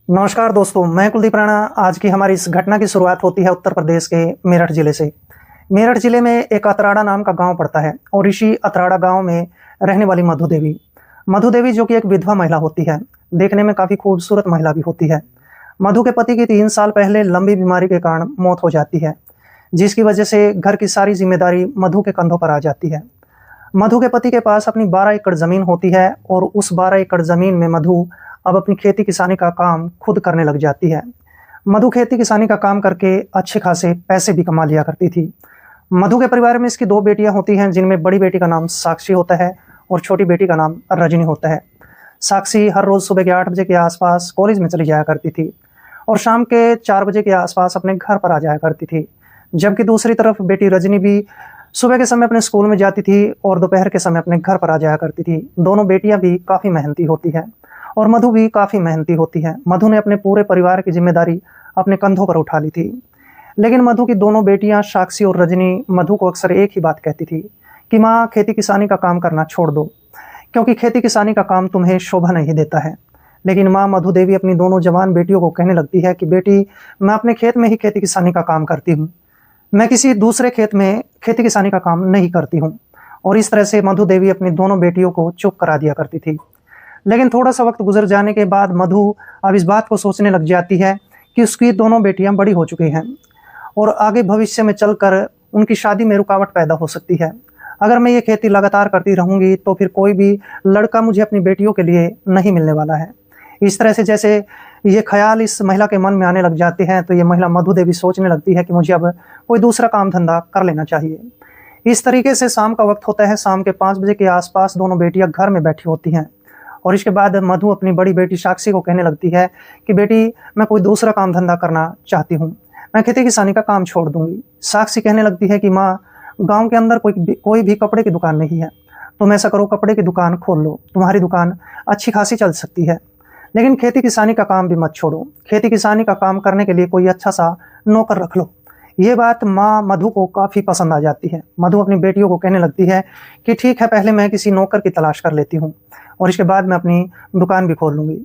नमस्कार दोस्तों, मैं कुलदीप राणा। आज की हमारी इस घटना की शुरुआत होती है उत्तर प्रदेश के मेरठ जिले से। मेरठ जिले में एक अतराड़ा नाम का गांव पड़ता है और इसी अतराड़ा गांव में रहने वाली मधु देवी जो कि एक विधवा महिला होती है, देखने में काफ़ी खूबसूरत महिला भी होती है। मधु के पति की 3 साल पहले लंबी बीमारी के कारण मौत हो जाती है, जिसकी वजह से घर की सारी जिम्मेदारी मधु के कंधों पर आ जाती है। मधु के पति के पास अपनी 12 एकड़ ज़मीन होती है और उस 12 एकड़ ज़मीन में मधु अब अपनी खेती किसानी का काम खुद करने लग जाती है। मधु खेती किसानी का काम करके अच्छे खासे पैसे भी कमा लिया करती थी। मधु के परिवार में इसकी 2 बेटियां होती हैं, जिनमें बड़ी बेटी का नाम साक्षी होता है और छोटी बेटी का नाम रजनी होता है। साक्षी हर रोज़ सुबह के 8 बजे के आसपास कॉलेज में चली जाया करती थी और शाम के 4 बजे के आसपास अपने घर पर आ जाया करती थी। जबकि दूसरी तरफ बेटी रजनी भी सुबह के समय अपने स्कूल में जाती थी और दोपहर के समय अपने घर पर आ जाया करती थी। दोनों बेटियां भी काफ़ी मेहनती होती हैं और मधु भी काफ़ी मेहनती होती है। मधु ने अपने पूरे परिवार की जिम्मेदारी अपने कंधों पर उठा ली थी। लेकिन मधु की दोनों बेटियां साक्षी और रजनी मधु को अक्सर एक ही बात कहती थी कि माँ, खेती किसानी का काम करना छोड़ दो, क्योंकि खेती किसानी का काम तुम्हें शोभा नहीं देता है। लेकिन माँ मधु देवी अपनी दोनों जवान बेटियों को कहने लगती है कि बेटी, मैं अपने खेत में ही खेती किसानी का काम करती हूँ, मैं किसी दूसरे खेत में खेती किसानी का काम नहीं करती हूँ। और इस तरह से मधु देवी अपनी दोनों बेटियों को चुप करा दिया करती थी। लेकिन थोड़ा सा वक्त गुजर जाने के बाद मधु अब इस बात को सोचने लग जाती है कि उसकी दोनों बेटियां बड़ी हो चुकी हैं और आगे भविष्य में चलकर उनकी शादी में रुकावट पैदा हो सकती है। अगर मैं ये खेती लगातार करती रहूंगी तो फिर कोई भी लड़का मुझे अपनी बेटियों के लिए नहीं मिलने वाला है। इस तरह से जैसे ये ख्याल इस महिला के मन में आने लग जाते हैं तो ये महिला मधु देवी सोचने लगती है कि मुझे अब कोई दूसरा काम धंधा कर लेना चाहिए। इस तरीके से शाम का वक्त होता है। शाम के 5 बजे के आसपास दोनों बेटियां घर में बैठी होती हैं और इसके बाद मधु अपनी बड़ी बेटी साक्षी को कहने लगती है कि बेटी, मैं कोई दूसरा काम धंधा करना चाहती हूँ, मैं खेती किसानी का काम छोड़ दूंगी। साक्षी कहने लगती है कि माँ, गांव के अंदर कोई भी कपड़े की दुकान नहीं है, तुम ऐसा करो, कपड़े की दुकान खोल लो, तुम्हारी दुकान अच्छी खासी चल सकती है। लेकिन खेती किसानी का काम भी मत छोड़ो, खेती किसानी का काम करने के लिए कोई अच्छा सा नौकर रख लो। ये बात माँ मधु को काफ़ी पसंद आ जाती है। मधु अपनी बेटियों को कहने लगती है कि ठीक है, पहले मैं किसी नौकर की तलाश कर लेती हूँ और इसके बाद मैं अपनी दुकान भी खोल लूँगी।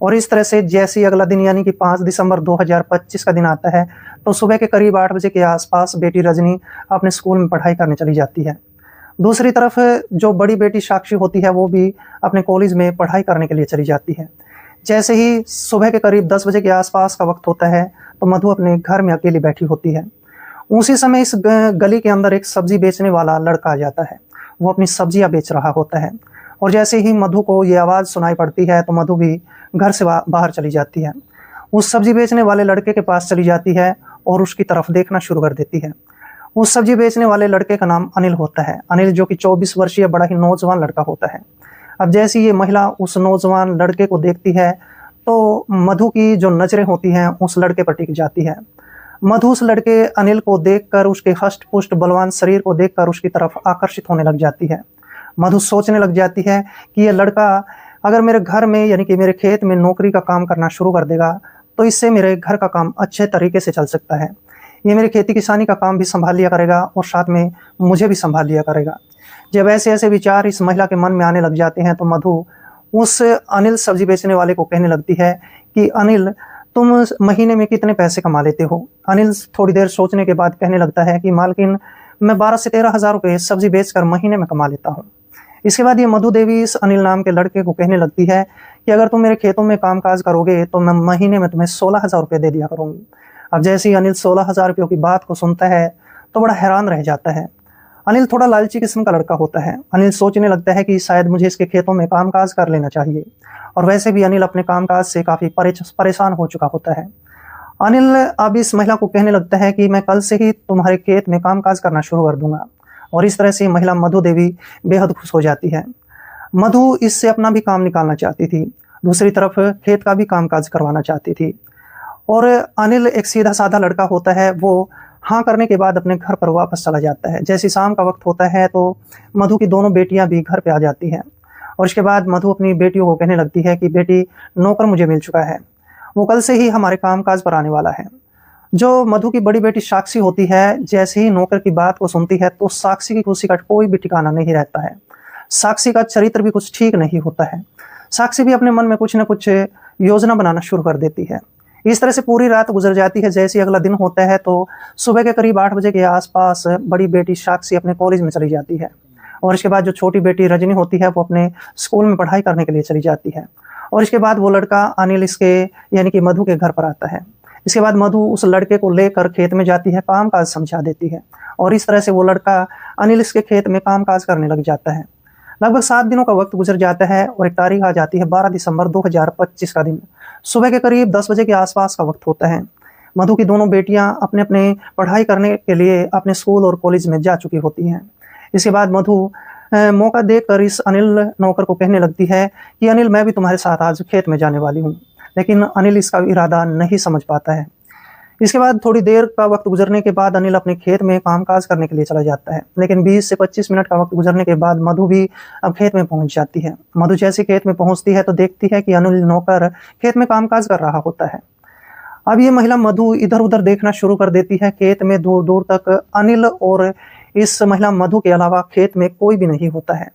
और इस तरह से जैसे ही अगला दिन यानी कि 5 दिसंबर 2025 का दिन आता है तो सुबह के करीब 8 बजे के आसपास बेटी रजनी अपने स्कूल में पढ़ाई करने चली जाती है। दूसरी तरफ जो बड़ी बेटी साक्षी होती है वो भी अपने कॉलेज में पढ़ाई करने के लिए चली जाती है। जैसे ही सुबह के करीब 10 बजे के आसपास का वक्त होता है तो मधु अपने घर में अकेली बैठी होती है। उसी समय इस गली के अंदर एक सब्जी बेचने वाला लड़का आ जाता है। वो अपनी सब्जियां बेच रहा होता है और जैसे ही मधु को ये आवाज़ सुनाई पड़ती है तो मधु भी घर से बाहर चली जाती है। उस सब्जी बेचने वाले लड़के के पास चली जाती है और उसकी तरफ देखना शुरू कर देती है। उस सब्जी बेचने वाले लड़के का नाम अनिल होता है। अनिल जो कि 24 वर्षीय बड़ा ही नौजवान लड़का होता है। अब जैसे ये महिला उस नौजवान लड़के को देखती है तो मधु की जो नज़रें होती हैं उस लड़के पर टिक जाती है। मधु उस लड़के अनिल को देखकर, उसके हष्ट पुष्ट बलवान शरीर को देखकर उसकी तरफ आकर्षित होने लग जाती है। मधु सोचने लग जाती है कि ये लड़का अगर मेरे घर में यानी कि मेरे खेत में नौकरी का काम करना शुरू कर देगा तो इससे मेरे घर का काम अच्छे तरीके से चल सकता है। ये मेरी खेती किसानी का काम भी संभाल लिया करेगा और साथ में मुझे भी संभाल लिया करेगा। जब ऐसे ऐसे विचार इस महिला के मन में आने लग जाते हैं तो मधु उस अनिल सब्जी बेचने वाले को कहने लगती है कि अनिल, तुम महीने में कितने पैसे कमा लेते हो? अनिल थोड़ी देर सोचने के बाद कहने लगता है कि मालकिन, मैं 12 से 13 हज़ार रुपये सब्जी बेचकर महीने में कमा लेता हूँ। इसके बाद ये मधु देवी इस अनिल नाम के लड़के को कहने लगती है कि अगर तुम मेरे खेतों में कामकाज करोगे तो मैं महीने में तुम्हें 16,000 रुपये दे दिया करूँगी। अब जैसे ही अनिल 16,000 रुपयों की बात को सुनता है तो बड़ा हैरान रह जाता है। अनिल थोड़ा लालची किस्म का लड़का होता है। अनिल सोचने लगता है कि शायद मुझे इसके खेतों में कामकाज कर लेना चाहिए। और वैसे भी अनिल अपने कामकाज से काफ़ी परेशान हो चुका होता है। अनिल अब इस महिला को कहने लगता है कि मैं कल से ही तुम्हारे खेत में कामकाज करना शुरू कर दूंगा। और इस तरह से महिला मधु देवी बेहद खुश हो जाती है। मधु इससे अपना भी काम निकालना चाहती थी, दूसरी तरफ खेत का भी कामकाज करवाना चाहती थी। और अनिल एक सीधा साधा लड़का होता है। वो हाँ करने के बाद अपने घर पर वापस चला जाता है। जैसे शाम का वक्त होता है तो मधु की दोनों बेटियां भी घर पे आ जाती हैं और इसके बाद मधु अपनी बेटियों को कहने लगती है कि बेटी, नौकर मुझे मिल चुका है, वो कल से ही हमारे कामकाज पर आने वाला है। जो मधु की बड़ी बेटी साक्षी होती है, जैसे ही नौकर की बात को सुनती है तो साक्षी की खुशी का कोई भी ठिकाना नहीं रहता है। साक्षी का चरित्र भी कुछ ठीक नहीं होता है। साक्षी भी अपने मन में कुछ न कुछ योजना बनाना शुरू कर देती है। इस तरह से पूरी रात गुजर जाती है। जैसे ही अगला दिन होता है तो सुबह के करीब 8 बजे के आसपास बड़ी बेटी साक्षी अपने कॉलेज में चली जाती है, और इसके बाद जो छोटी बेटी रजनी होती है वो अपने स्कूल में पढ़ाई करने के लिए चली जाती है। और इसके बाद वो लड़का अनिल इसके यानी कि मधु के घर पर आता है। इसके बाद मधु उस लड़के को लेकर खेत में जाती है, काम काज समझा देती है, और इस तरह से वो लड़का अनिल इसके खेत में काम काज करने लग जाता है। लगभग 7 दिनों का वक्त गुजर जाता है और एक तारीख आ जाती है 12 दिसंबर 2025 का दिन। सुबह के करीब 10 बजे के आसपास का वक्त होता है। मधु की दोनों बेटियां अपने अपने पढ़ाई करने के लिए अपने स्कूल और कॉलेज में जा चुकी होती हैं। इसके बाद मधु मौका देखकर इस अनिल नौकर को कहने लगती है कि अनिल, मैं भी तुम्हारे साथ आज खेत में जाने वाली हूँ। लेकिन अनिल इसका इरादा नहीं समझ पाता है। इसके बाद थोड़ी देर का वक्त गुजरने के बाद अनिल अपने खेत में कामकाज करने के लिए चला जाता है। लेकिन 20 से 25 मिनट का वक्त गुजरने के बाद मधु भी अब खेत में पहुंच जाती है। मधु जैसे खेत में पहुंचती है तो देखती है कि अनिल नौकर खेत में कामकाज कर रहा होता है। अब ये महिला मधु इधर उधर देखना शुरू कर देती है। खेत में दूर दूर तक अनिल और इस महिला मधु के अलावा खेत में कोई भी नहीं होता है।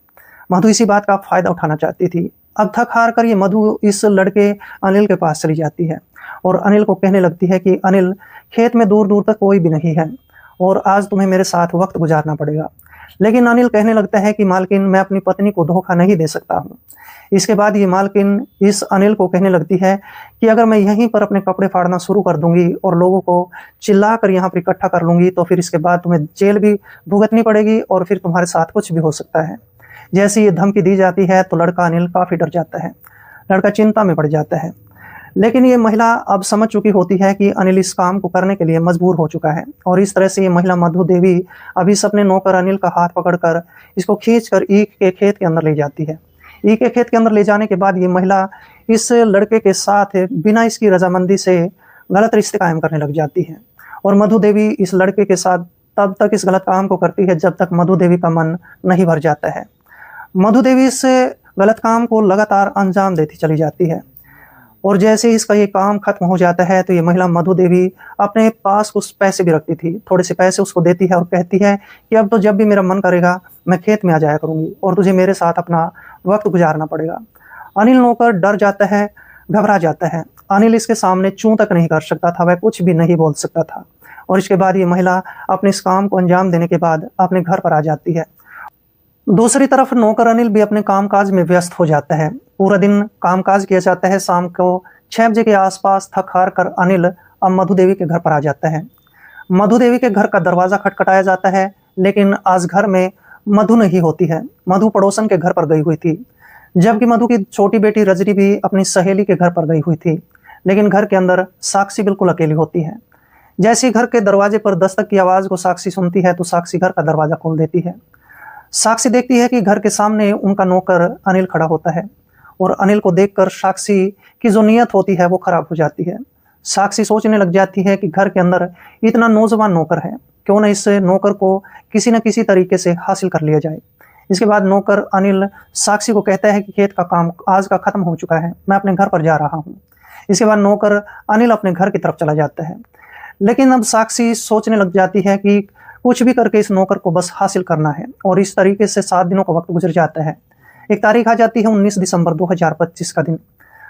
मधु इसी बात का फायदा उठाना चाहती थी। अब थक हार कर ये मधु इस लड़के अनिल के पास चली जाती है और अनिल को कहने लगती है कि अनिल, खेत में दूर दूर तक कोई भी नहीं है और आज तुम्हें मेरे साथ वक्त गुजारना पड़ेगा। लेकिन अनिल कहने लगता है कि मालकिन, मैं अपनी पत्नी को धोखा नहीं दे सकता हूँ। इसके बाद ये मालकिन इस अनिल को कहने लगती है कि अगर मैं यहीं पर अपने कपड़े फाड़ना शुरू कर दूंगी और लोगों को चिल्ला कर यहाँ पर इकट्ठा कर लूंगी तो फिर इसके बाद तुम्हें जेल भी भुगतनी पड़ेगी और फिर तुम्हारे साथ कुछ भी हो सकता है। जैसे ये धमकी दी जाती है तो लड़का अनिल काफ़ी डर जाता है। लड़का चिंता में पड़ जाता है। लेकिन ये महिला अब समझ चुकी होती है कि अनिल इस काम को करने के लिए मजबूर हो चुका है, और इस तरह से ये महिला मधु देवी अभी अपने नौकर अनिल का हाथ पकड़कर इसको खींचकर ईख के खेत के अंदर ले जाती है। ईख के खेत के अंदर ले जाने के बाद ये महिला इस लड़के के साथ बिना इसकी रजामंदी से गलत रिश्ते कायम करने लग जाती है, और मधु देवी इस लड़के के साथ तब तक इस गलत काम को करती है जब तक मधु देवी का मन नहीं भर जाता है। मधु देवी इस गलत काम को लगातार अंजाम देती चली जाती है, और जैसे ही इसका ये काम खत्म हो जाता है तो ये महिला मधु देवी अपने पास कुछ पैसे भी रखती थी, थोड़े से पैसे उसको देती है और कहती है कि अब तो जब भी मेरा मन करेगा मैं खेत में आ जाया करूंगी और तुझे मेरे साथ अपना वक्त गुजारना पड़ेगा। अनिल नौकर डर जाता है, घबरा जाता है। अनिल इसके सामने चूं तक नहीं कर सकता था, वह कुछ भी नहीं बोल सकता था। और इसके बाद ये महिला अपने इस काम को अंजाम देने के बाद अपने घर पर आ जाती है। दूसरी तरफ नौकर अनिल भी अपने कामकाज में व्यस्त हो जाता है। पूरा दिन कामकाज किया जाता है। शाम को 6 बजे के आसपास थक हार कर अनिल अब मधु देवी के घर पर आ जाता है। मधु देवी के घर का दरवाज़ा खटखटाया जाता है, लेकिन आज घर में मधु नहीं होती है। मधु पड़ोसन के घर पर गई हुई थी, जबकि मधु की छोटी बेटी रजनी भी अपनी सहेली के घर पर गई हुई थी। लेकिन घर के अंदर साक्षी बिल्कुल अकेली होती है। जैसे ही घर के दरवाजे पर दस्तक की आवाज़ को साक्षी सुनती है तो साक्षी घर का दरवाज़ा खोल देती है। साक्षी देखती है कि घर के सामने उनका नौकर अनिल खड़ा होता है, और अनिल को देखकर साक्षी की जो नीयत होती है वो खराब हो जाती है। साक्षी सोचने लग जाती है कि घर के अंदर इतना नौजवान नौकर है, क्यों न इस नौकर को किसी न किसी तरीके से हासिल कर लिया जाए। इसके बाद नौकर अनिल साक्षी को कहता है कि खेत का काम आज का खत्म हो चुका है, मैं अपने घर पर जा रहा हूँ। इसके बाद नौकर अनिल अपने घर की तरफ चला जाता है। लेकिन अब साक्षी सोचने लग जाती है कि कुछ भी करके इस नौकर को बस हासिल करना है, और इस तरीके से 7 दिनों का वक्त गुजर जाता है। एक तारीख आ जाती है 19 दिसंबर 2025 का दिन।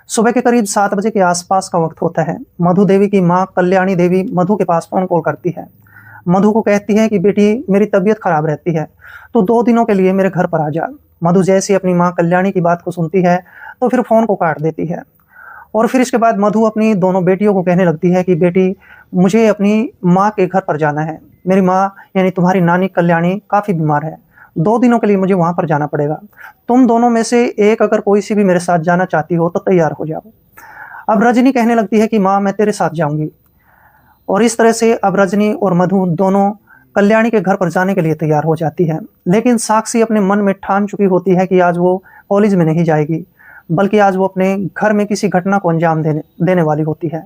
सुबह के करीब 7 बजे के आसपास का वक्त होता है। मधु देवी की माँ कल्याणी देवी मधु के पास फोन कॉल करती है। मधु को कहती है कि बेटी, मेरी तबीयत खराब रहती है तो 2 दिनों के लिए मेरे घर पर आ जा। मधु जैसे अपनी माँ कल्याणी की बात को सुनती है तो फिर फ़ोन को काट देती है, और फिर इसके बाद मधु अपनी दोनों बेटियों को कहने लगती है कि बेटी, मुझे अपनी माँ के घर पर जाना है। मेरी माँ यानी तुम्हारी नानी कल्याणी काफ़ी बीमार है, 2 दिनों के लिए मुझे वहाँ पर जाना पड़ेगा। तुम दोनों में से एक अगर कोई सी भी मेरे साथ जाना चाहती हो तो तैयार हो जाओ। अब रजनी कहने लगती है कि माँ, मैं तेरे साथ जाऊँगी। और इस तरह से अब रजनी और मधु दोनों कल्याणी के घर पर जाने के लिए तैयार हो जाती है। लेकिन साक्षी अपने मन में ठान चुकी होती है कि आज वो कॉलेज में नहीं जाएगी, बल्कि आज वो अपने घर में किसी घटना को अंजाम देने वाली होती है।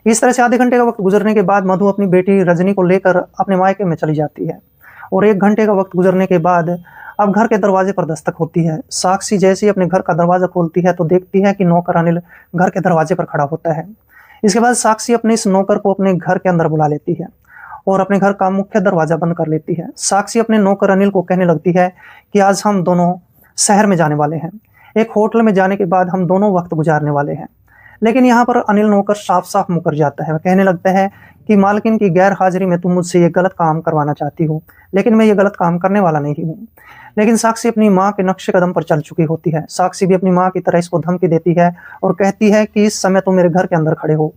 इस तरह से आधे घंटे का वक्त गुजरने के बाद मधु अपनी बेटी रजनी को लेकर अपने मायके में चली जाती है, और 1 घंटे का वक्त गुजरने के बाद अब घर के दरवाजे पर दस्तक होती है। साक्षी जैसे ही अपने घर का दरवाज़ा खोलती है तो देखती है कि नौकर अनिल घर के दरवाजे पर खड़ा होता है। इसके बाद साक्षी अपने इस नौकर को अपने घर के अंदर बुला लेती है और अपने घर का मुख्य दरवाज़ा बंद कर लेती है। साक्षी अपने नौकर अनिल को कहने लगती है कि आज हम दोनों शहर में जाने वाले हैं, एक होटल में जाने के बाद हम दोनों वक्त गुजारने वाले हैं। लेकिन यहाँ पर अनिल नौकर साफ साफ मुकर जाता है। वह कहने लगता है कि मालकिन की गैर हाजिरी में तुम मुझसे ये गलत काम करवाना चाहती हो, लेकिन मैं ये गलत काम करने वाला नहीं हूँ। लेकिन साक्षी अपनी माँ के नक्शे कदम पर चल चुकी होती है। साक्षी भी अपनी माँ की तरह इसको धमकी देती है और कहती है कि इस समय तुम मेरे घर के अंदर खड़े हो,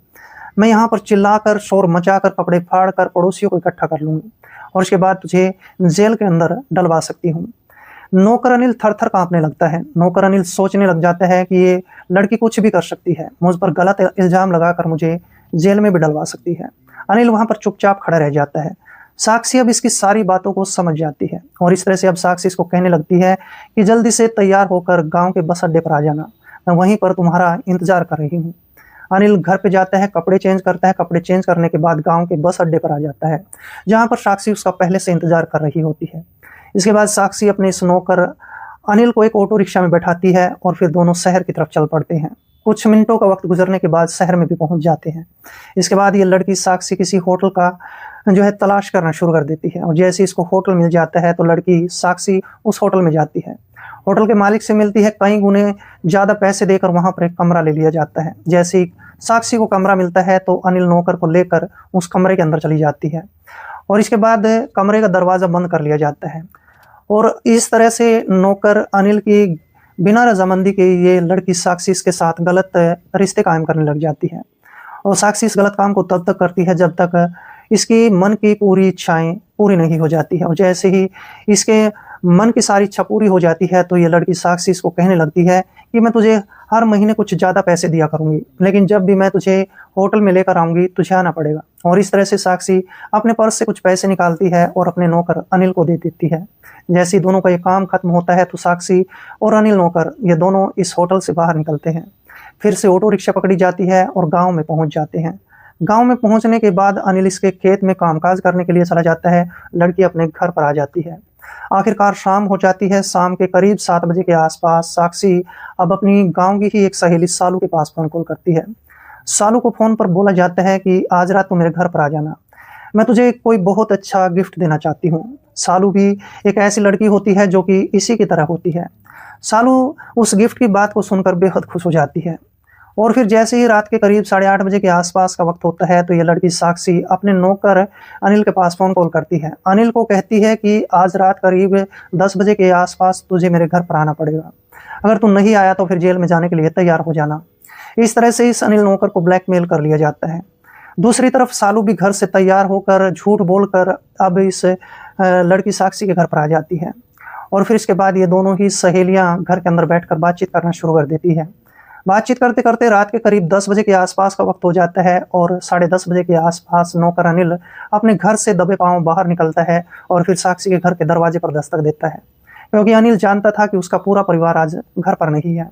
मैं यहाँ पर चिल्लाकर शोर मचाकर कपड़े फाड़कर पड़ोसियों को इकट्ठा कर लूंगी और उसके बाद तुझे जेल के अंदर डलवा सकती हूँ। नौकर अनिल थर थर कांपने लगता है। नौकर अनिल सोचने लग जाता है कि ये लड़की कुछ भी कर सकती है, मुझ पर गलत इल्जाम लगाकर मुझे जेल में भी डलवा सकती है। अनिल वहां पर चुपचाप खड़ा रह जाता है। साक्षी अब इसकी सारी बातों को समझ जाती है और इस तरह से अब साक्षी इसको कहने लगती है कि जल्दी से तैयार होकर गांव के बस अड्डे पर आ जाना, मैं वहीं पर तुम्हारा इंतजार कर रही हूँ। अनिल घर पे जाता है, कपड़े चेंज करता है। कपड़े चेंज करने के बाद गांव के बस अड्डे पर आ जाता है, जहां पर साक्षी उसका पहले से इंतजार कर रही होती है। इसके बाद साक्षी अपने इस नौकर अनिल को एक ऑटो रिक्शा में बैठाती है और फिर दोनों शहर की तरफ चल पड़ते हैं। कुछ मिनटों का वक्त गुजरने के बाद शहर में भी पहुंच जाते हैं। इसके बाद ये लड़की साक्षी किसी होटल का तलाश करना शुरू कर देती है और जैसे इसको होटल मिल जाता है तो लड़की साक्षी उस होटल में जाती है। होटल के मालिक से मिलती है, कई गुने ज़्यादा पैसे देकर वहां पर एक कमरा ले लिया जाता है। जैसे ही साक्षी को कमरा मिलता है तो अनिल नौकर को लेकर उस कमरे के अंदर चली जाती है और इसके बाद कमरे का दरवाज़ा बंद कर लिया जाता है और इस तरह से नौकर अनिल की बिना रजामंदी के ये लड़की साक्षी इसके साथ गलत रिश्ते कायम करने लग जाती है और साक्षी इस गलत काम को तब तक करती है जब तक इसकी मन की पूरी इच्छाएं पूरी नहीं हो जाती है। और जैसे ही इसके मन की सारी इच्छा पूरी हो जाती है तो ये लड़की साक्षी इसको कहने लगती है कि मैं तुझे हर महीने कुछ ज़्यादा पैसे दिया करूंगी, लेकिन जब भी मैं तुझे होटल में लेकर आऊंगी तुझे आना पड़ेगा। और इस तरह से साक्षी अपने पर्स से कुछ पैसे निकालती है और अपने नौकर अनिल को दे देती है। जैसे ही दोनों का ये काम खत्म होता है तो साक्षी और अनिल नौकर ये दोनों इस होटल से बाहर निकलते हैं। फिर से ऑटो रिक्शा पकड़ी जाती है और गाँव में पहुँच जाते हैं। गांव में पहुंचने के बाद अनिल इसके खेत में कामकाज करने के लिए चला जाता है। लड़की अपने घर पर आ जाती है। आखिरकार शाम हो जाती है। शाम के करीब 7 बजे के आसपास साक्षी अब अपनी गांव की ही एक सहेली सालू के पास फोन कॉल करती है। सालू को फोन पर बोला जाता है कि आज रात तू मेरे घर पर आ जाना, मैं तुझे कोई बहुत अच्छा गिफ्ट देना चाहती हूँ। सालू भी एक ऐसी लड़की होती है जो कि इसी की तरह होती है। सालू उस गिफ्ट की बात को सुनकर बेहद खुश हो जाती है और फिर जैसे ही रात के करीब 8:30 बजे के आसपास का वक्त होता है तो ये लड़की साक्षी अपने नौकर अनिल के पास फोन कॉल करती है। अनिल को कहती है कि आज रात करीब 10 बजे के आसपास तुझे मेरे घर पर आना पड़ेगा, अगर तू नहीं आया तो फिर जेल में जाने के लिए तैयार हो जाना। इस तरह से इस अनिल नौकर को ब्लैकमेल कर लिया जाता है। दूसरी तरफ सालू भी घर से तैयार होकर झूठ बोलकर अब इस लड़की साक्षी के घर पर आ जाती है और फिर इसके बाद ये दोनों ही सहेलियां घर के अंदर बैठकर बातचीत करना शुरू कर देती है। बातचीत करते करते रात के करीब 10 बजे के आसपास का वक्त हो जाता है और 10:30 बजे के आसपास नौकर अनिल अपने घर से दबे पांव बाहर निकलता है और फिर साक्षी के घर के दरवाजे पर दस्तक देता है, क्योंकि अनिल जानता था कि उसका पूरा परिवार आज घर पर नहीं है।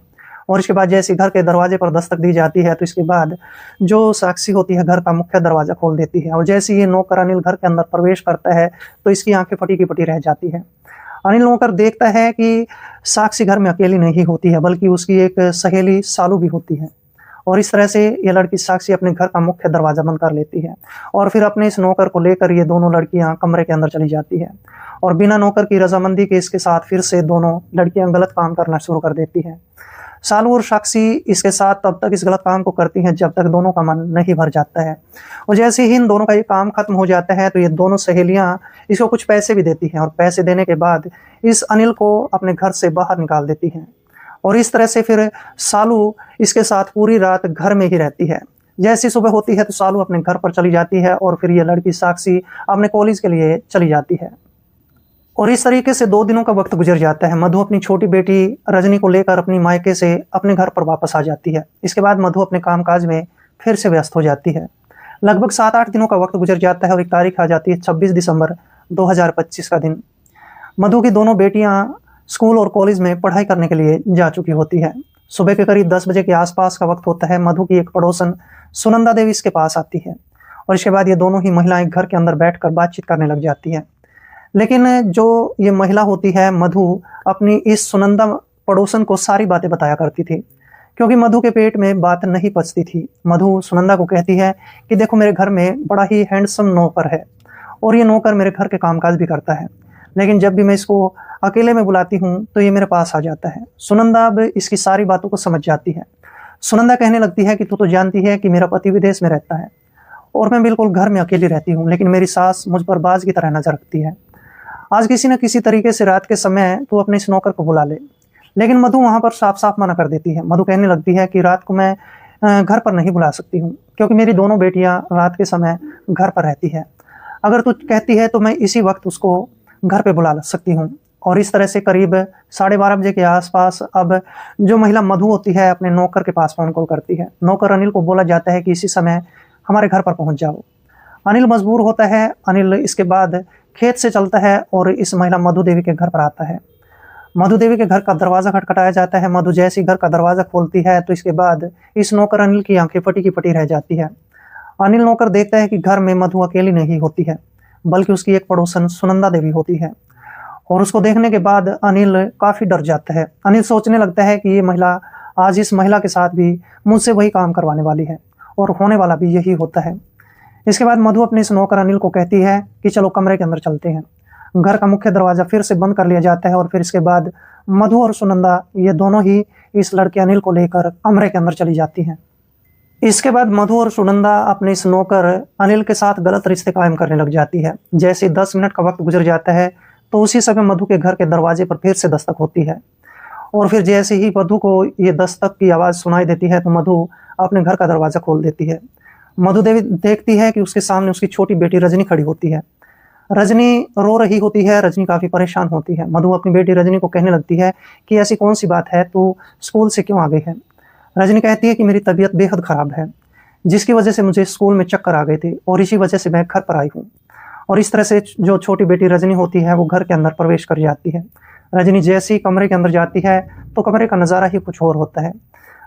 और इसके बाद जैसे घर के दरवाजे पर दस्तक दी जाती है तो इसके बाद जो साक्षी होती है घर का मुख्य दरवाजा खोल देती है और जैसे ये नौकर अनिल घर के अंदर प्रवेश करता है तो इसकी आंखें फटी की फटी रह जाती है। अनिल नौकर देखता है कि साक्षी घर में अकेली नहीं होती है बल्कि उसकी एक सहेली सालू भी होती है और इस तरह से ये लड़की साक्षी अपने घर का मुख्य दरवाजा बंद कर लेती है और फिर अपने इस नौकर को लेकर ये दोनों लड़कियां कमरे के अंदर चली जाती है और बिना नौकर की रजामंदी के इसके साथ फिर से दोनों लड़कियां गलत काम करना शुरू कर देती हैं। सालू और साक्षी इसके साथ तब तक इस गलत काम को करती हैं जब तक दोनों का मन नहीं भर जाता है और जैसे ही इन दोनों का ये काम खत्म हो जाता है तो ये दोनों सहेलियां इसको कुछ पैसे भी देती हैं और पैसे देने के बाद इस अनिल को अपने घर से बाहर निकाल देती हैं और इस तरह से फिर सालू इसके साथ पूरी रात घर में ही रहती है। जैसी सुबह होती है तो सालू अपने घर पर चली जाती है और फिर ये लड़की साक्षी अपने कॉलेज के लिए चली जाती है और इस तरीके से 2 दिनों का वक्त गुजर जाता है। मधु अपनी छोटी बेटी रजनी को लेकर अपनी मायके से अपने घर पर वापस आ जाती है। इसके बाद मधु अपने कामकाज में फिर से व्यस्त हो जाती है। लगभग 7-8 दिनों का वक्त गुजर जाता है और एक तारीख आ जाती है 26 दिसंबर 2025 का दिन। मधु की दोनों बेटियां स्कूल और कॉलेज में पढ़ाई करने के लिए जा चुकी होती है। सुबह के करीब 10 बजे के आसपास का वक्त होता है। मधु की एक पड़ोसन सुनंदा देवी इसके पास आती है और इसके बाद ये दोनों ही महिलाएं घर के अंदर बैठकर बातचीत करने लग जाती हैं। लेकिन जो ये महिला होती है मधु अपनी इस सुनंदा पड़ोसन को सारी बातें बताया करती थी, क्योंकि मधु के पेट में बात नहीं पचती थी। मधु सुनंदा को कहती है कि देखो मेरे घर में बड़ा ही हैंडसम नौकर है और ये नौकर मेरे घर के कामकाज भी करता है, लेकिन जब भी मैं इसको अकेले में बुलाती हूँ तो ये मेरे पास आ जाता है। सुनंदा अब इसकी सारी बातों को समझ जाती है। सुनंदा कहने लगती है कि तू तो जानती है कि मेरा पति विदेश में रहता है और मैं बिल्कुल घर में अकेली रहती हूँ, लेकिन मेरी सास मुझ पर बाज की तरह नजर रखती है। आज किसी न किसी तरीके से रात के समय तू अपने इस नौकर को बुला ले। लेकिन मधु वहां पर साफ साफ मना कर देती है। मधु कहने लगती है कि रात को मैं घर पर नहीं बुला सकती हूँ, क्योंकि मेरी दोनों बेटियां रात के समय घर पर रहती है। अगर तू कहती है तो मैं इसी वक्त उसको घर पे बुला सकती हूँ। और इस तरह से करीब 12:30 बजे के आसपास अब जो महिला मधु होती है अपने नौकर के पास फोन कॉल करती है। नौकर अनिल को बोला जाता है कि इसी समय हमारे घर पर पहुंच जाओ। अनिल मजबूर होता है। अनिल इसके बाद खेत से चलता है और इस महिला मधु देवी के घर पर आता है। मधु देवी के घर का दरवाजा खटखटाया जाता है। मधु जैसी घर का दरवाजा खोलती है तो इसके बाद इस नौकर अनिल की आंखें फटी की फटी रह जाती है। अनिल नौकर देखता है कि घर में मधु अकेली नहीं होती है, बल्कि उसकी एक पड़ोसन सुनंदा देवी होती है। और उसको देखने के बाद अनिल काफी डर जाता है। अनिल सोचने लगता है कि ये महिला, आज इस महिला के साथ भी मुझसे वही काम करवाने वाली है और होने वाला भी यही होता है। इसके बाद मधु अपने इस नौकर अनिल को कहती है कि चलो कमरे के अंदर चलते हैं। घर का मुख्य दरवाजा फिर से बंद कर लिया जाता है और फिर इसके बाद मधु और सुनंदा ये दोनों ही इस लड़के अनिल को लेकर कमरे के अंदर चली जाती हैं। इसके बाद मधु और सुनंदा अपने इस नौकर अनिल के साथ गलत रिश्ते कायम करने लग जाती है। जैसे 10 मिनट का वक्त गुजर जाता है तो उसी समय मधु के घर के दरवाजे पर फिर से दस्तक होती है। और फिर जैसे ही मधु को ये दस्तक की आवाज़ सुनाई देती है तो मधु अपने घर का दरवाज़ा खोल देती है। मधु देवी देखती है कि उसके सामने उसकी छोटी बेटी रजनी खड़ी होती है। रजनी रो रही होती है। रजनी काफ़ी परेशान होती है। मधु अपनी बेटी रजनी को कहने लगती है कि ऐसी कौन सी बात है, तू स्कूल से क्यों आ गई है। रजनी कहती है कि मेरी तबीयत बेहद ख़राब है, जिसकी वजह से मुझे स्कूल में चक्कर आ गए थे और इसी वजह से मैं घर पर आई हूँ। और इस तरह से जो छोटी बेटी रजनी होती है वो घर के अंदर प्रवेश कर जाती है। रजनी जैसे ही कमरे के अंदर जाती है तो कमरे का नज़ारा ही कुछ और होता है।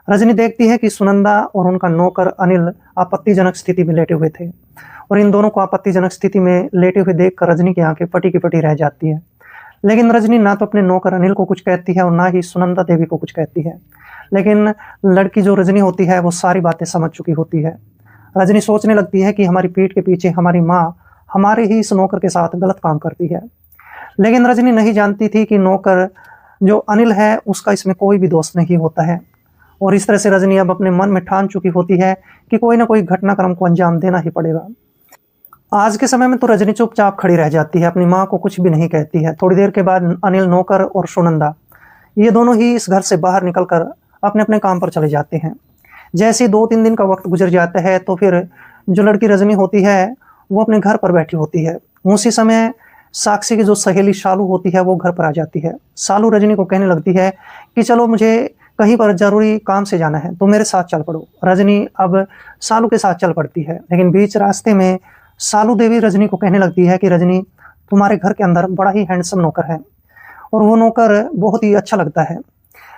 रजनी देखती है कि सुनंदा और उनका नौकर अनिल आपत्तिजनक स्थिति में लेटे हुए थे और इन दोनों को आपत्तिजनक स्थिति में लेटे हुए देखकर रजनी की आंखें फटी की फटी रह जाती है। लेकिन रजनी ना तो अपने नौकर अनिल को कुछ कहती है और ना ही सुनंदा देवी को कुछ कहती है। लेकिन लड़की जो रजनी होती है वो सारी बातें समझ चुकी होती है। रजनी सोचने लगती है कि हमारी पीठ के पीछे हमारी माँ हमारे ही इस नौकर के साथ गलत काम करती है। लेकिन रजनी नहीं जानती थी कि नौकर जो अनिल है उसका इसमें कोई भी दोष नहीं होता है। और इस तरह से रजनी अब अपने मन में ठान चुकी होती है कि कोई ना कोई घटनाक्रम को अंजाम देना ही पड़ेगा। आज के समय में तो रजनी चुपचाप खड़ी रह जाती है, अपनी माँ को कुछ भी नहीं कहती है। थोड़ी देर के बाद अनिल, नौकर और सुनंदा ये दोनों ही इस घर से बाहर निकलकर अपने अपने काम पर चले जाते हैं। जैसे 2-3 दिन का वक्त गुजर जाता है तो फिर जो लड़की रजनी होती है वो अपने घर पर बैठी होती है। उसी समय साक्षी की जो सहेली शालू होती है वो घर पर आ जाती है। शालू रजनी को कहने लगती है कि चलो मुझे कहीं पर जरूरी काम से जाना है तो मेरे साथ चल पड़ो। रजनी अब शालू के साथ चल पड़ती है। लेकिन बीच रास्ते में शालू देवी रजनी को कहने लगती है कि रजनी, तुम्हारे घर के अंदर बड़ा ही हैंडसम नौकर है और वो नौकर बहुत ही अच्छा लगता है।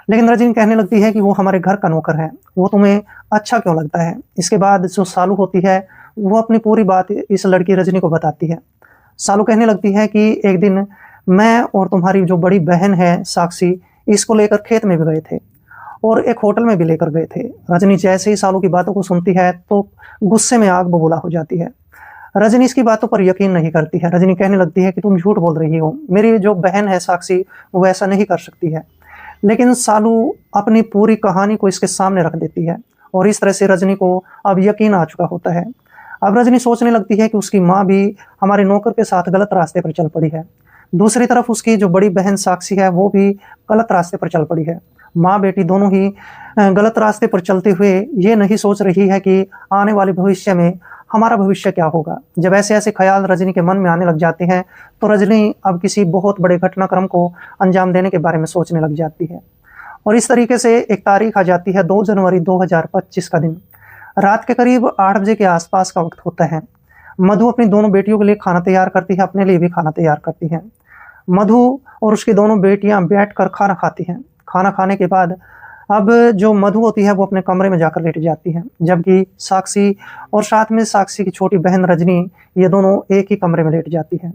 लेकिन रजनी कहने लगती है कि वो हमारे घर का नौकर है, वो तुम्हें अच्छा क्यों लगता है। इसके बाद जो शालू होती है वो अपनी पूरी बात इस लड़की रजनी को बताती है। शालू कहने लगती है कि एक दिन मैं और तुम्हारी जो बड़ी बहन है साक्षी इसको लेकर खेत में भी गए थे और एक होटल में भी लेकर गए थे। रजनी जैसे ही शालू की बातों को सुनती है तो गुस्से में आग बबूला हो जाती है। रजनी इसकी बातों पर यकीन नहीं करती है। रजनी कहने लगती है कि तुम झूठ बोल रही हो, मेरी जो बहन है साक्षी वो ऐसा नहीं कर सकती है। लेकिन शालू अपनी पूरी कहानी को इसके सामने रख देती है और इस तरह से रजनी को अब यकीन आ चुका होता है। अब रजनी सोचने लगती है कि उसकी माँ भी हमारे नौकर के साथ गलत रास्ते पर चल पड़ी है। दूसरी तरफ उसकी जो बड़ी बहन साक्षी है वो भी गलत रास्ते पर चल पड़ी है। माँ बेटी दोनों ही गलत रास्ते पर चलते हुए ये नहीं सोच रही है कि आने वाले भविष्य में हमारा भविष्य क्या होगा। जब ऐसे ऐसे ख्याल रजनी के मन में आने लग जाते हैं तो रजनी अब किसी बहुत बड़े घटनाक्रम को अंजाम देने के बारे में सोचने लग जाती है। और इस तरीके से एक तारीख आ जाती है 2 जनवरी 2025 का दिन। रात के करीब 8 बजे के आसपास का वक्त होता है। मधु अपनी दोनों बेटियों के लिए खाना तैयार करती है, अपने लिए भी खाना तैयार करती है। मधु और उसकी दोनों बेटियां बैठकर खाना खाती हैं। खाना खाने के बाद अब जो मधु होती है वो अपने कमरे में जाकर लेट जाती है, जबकि साक्षी और साथ में साक्षी की छोटी बहन रजनी ये दोनों एक ही कमरे में लेट जाती है।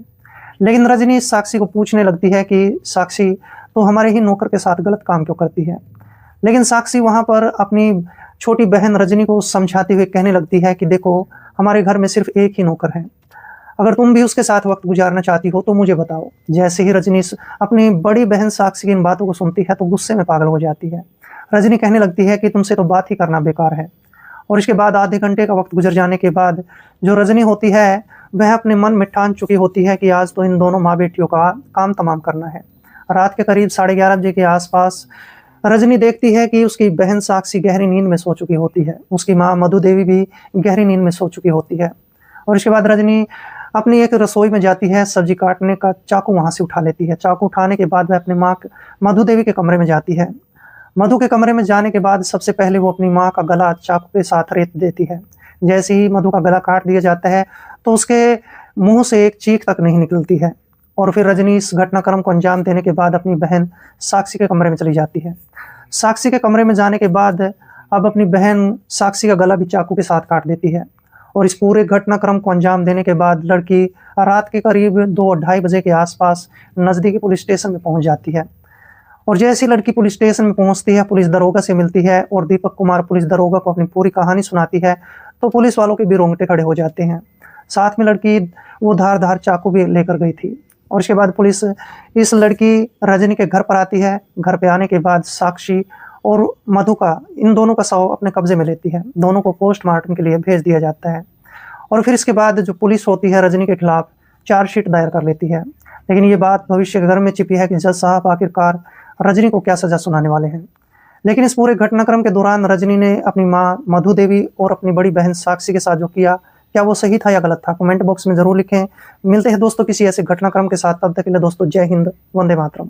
लेकिन रजनी साक्षी को पूछने लगती है कि साक्षी, तो हमारे ही नौकर के साथ गलत काम क्यों करती है। लेकिन साक्षी वहाँ पर अपनी छोटी बहन रजनी को समझाते हुए कहने लगती है कि देखो, हमारे घर में सिर्फ एक ही नौकर है, अगर तुम भी उसके साथ वक्त गुजारना चाहती हो तो मुझे बताओ। जैसे ही रजनी अपनी बड़ी बहन साक्षी की इन बातों को सुनती है तो गुस्से में पागल हो जाती है। रजनी कहने लगती है कि तुमसे तो बात ही करना बेकार है। और इसके बाद आधे घंटे का वक्त गुजर जाने के बाद जो रजनी होती है वह अपने मन में ठान चुकी होती है कि आज तो इन दोनों माँ बेटियों का काम तमाम करना है। रात के करीब 11:30 बजे के आसपास रजनी देखती है कि उसकी बहन साक्षी गहरी नींद में सो चुकी होती है। उसकी माँ मधु देवी भी गहरी नींद में सो चुकी होती है। और इसके बाद रजनी अपनी एक रसोई में जाती है, सब्जी काटने का चाकू वहां से उठा लेती है। चाकू उठाने के बाद वह अपनी माँ मधु देवी के कमरे में जाती है। मधु के कमरे में जाने के बाद सबसे पहले वो अपनी माँ का गला चाकू के साथ रेत देती है। जैसे ही मधु का गला काट दिया जाता है तो उसके मुंह से एक चीख तक नहीं निकलती है। और फिर रजनी इस घटनाक्रम को अंजाम देने के बाद अपनी बहन साक्षी के कमरे में चली जाती है। साक्षी के कमरे में जाने के बाद अब अपनी बहन साक्षी का गला भी चाकू के साथ काट देती है। और इस पूरे घटनाक्रम को अंजाम देने के बाद लड़की रात के करीब 2-2:30 बजे के आसपास नज़दीकी पुलिस स्टेशन में पहुंच जाती है। और जैसी लड़की पुलिस स्टेशन में पहुंचती है, पुलिस दरोगा से मिलती है और दीपक कुमार पुलिस दरोगा को अपनी पूरी कहानी सुनाती है, तो पुलिस वालों के भी रोंगटे खड़े हो जाते हैं। साथ में लड़की वो धारदार चाकू भी लेकर गई थी। और इसके बाद पुलिस इस लड़की रजनी के घर पर आती है। घर पे आने के बाद साक्षी और मधु का, इन दोनों का शव अपने कब्जे में लेती है। दोनों को पोस्टमार्टम के लिए भेज दिया जाता है। और फिर इसके बाद जो पुलिस होती है रजनी के खिलाफ चार्जशीट दायर कर लेती है। लेकिन ये बात भविष्य के घर में छिपी है कि जज साहब आखिरकार रजनी को क्या सजा सुनाने वाले हैं। लेकिन इस पूरे घटनाक्रम के दौरान रजनी ने अपनी माँ मधु देवी और अपनी बड़ी बहन साक्षी के साथ जो किया, क्या वो सही था या गलत था, कमेंट बॉक्स में जरूर लिखें। मिलते हैं दोस्तों किसी ऐसे घटनाक्रम के साथ, तब तक के लिए दोस्तों जय हिंद, वंदे मातरम।